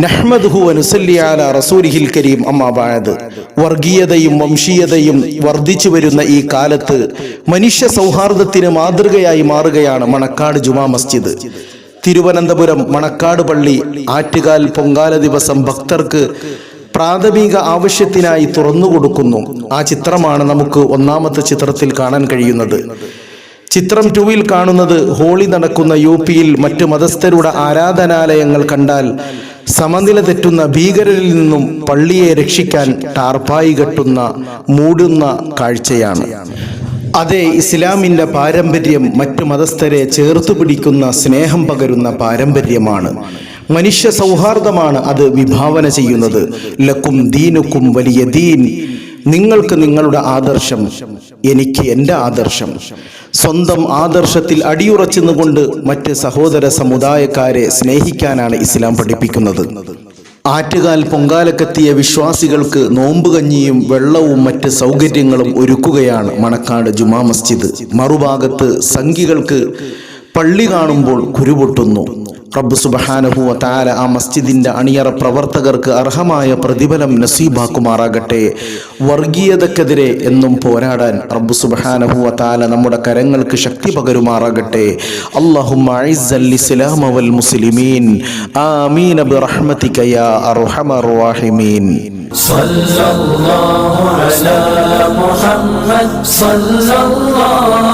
നഹ്മദുഹു വനുസല്ലി അലാ റസൂലിഹിൽ കരീം. അമ്മാ ബഅദ്. വർഗീയതയും വംശീയതയും വർദ്ധിച്ചു വരുന്ന ഈ കാലത്ത് മനുഷ്യ സൗഹാർദ്ദത്തിന് മാതൃകയായി മാറുകയാണ് മണക്കാട് ജുമാ മസ്ജിദ്. തിരുവനന്തപുരം മണക്കാട് പള്ളി ആറ്റുകാൽ പൊങ്കാല ദിവസം ഭക്തർക്ക് പ്രാഥമിക ആവശ്യത്തിനായി തുറന്നുകൊടുക്കുന്നു. ആ ചിത്രമാണ് നമുക്ക് ഒന്നാമത്തെ ചിത്രത്തിൽ കാണാൻ കഴിയുന്നത്. ചിത്രം 2-ൽ കാണുന്നത് ഹോളി നടക്കുന്ന യുപിയിൽ മറ്റ് മതസ്ഥരുടെ ആരാധനാലയങ്ങൾ കണ്ടാൽ സമനില തെറ്റുന്ന ഭീകരരിൽ നിന്നും പള്ളിയെ രക്ഷിക്കാൻ ടാർപ്പായി കെട്ടുന്ന മൂടുന്ന കാഴ്ചയാണ്. അതെ, ഇസ്ലാമിൻ്റെ പാരമ്പര്യം മറ്റു മതസ്ഥരെ ചേർത്തു പിടിക്കുന്ന സ്നേഹം പകരുന്ന പാരമ്പര്യമാണ്. മനുഷ്യ സൗഹാർദ്ദമാണ് അത് വിഭാവന ചെയ്യുന്നത്. ലക്കും ദീനുക്കും വലിയ ദീൻ. നിങ്ങൾക്ക് നിങ്ങളുടെ ആദർശം, എനിക്ക് എൻ്റെ ആദർശം. സ്വന്തം ആദർശത്തിൽ അടിയുറച്ചുകൊണ്ട് മറ്റ് സഹോദര സമുദായക്കാരെ സ്നേഹിക്കാനാണ് ഇസ്ലാം പഠിപ്പിക്കുന്നത്. ആറ്റുകാൽ പൊങ്കാലക്കെത്തിയ വിശ്വാസികൾക്ക് നോമ്പുകഞ്ഞിയും വെള്ളവും മറ്റ് സൗകര്യങ്ങളും ഒരുക്കുകയാണ് മണക്കാട് ജുമാ മസ്ജിദ്. മറുഭാഗത്ത് സംഘികൾക്ക് പള്ളി കാണുമ്പോൾ കുരുപൊട്ടുന്നു. റബ്ബ് സുബ്ഹാനഹു വ തആല ആ മസ്ജിദിന്റെ അണിയറ പ്രവർത്തകർക്ക് അർഹമായ പ്രതിഫലം നസീബാക്കുമാറാകട്ടെ. വർഗീയതക്കെതിരെ എന്നും പോരാടാൻ റബ്ബ് സുബ്ഹാനഹു വ തആല നമ്മുടെ കരങ്ങൾക്ക് ശക്തി പകരുമാറാകട്ടെ. അല്ലാഹുമ്മ അഇസ്സൽ ഇസ്ലാമ വൽ മുസ്ലിമീൻ. ആമീൻ ബിറഹ്മതിക യാ അർഹമർ റഹീമീൻ. സല്ലല്ലാഹു അലാ മുഹമ്മദ് സല്ലല്ലാഹു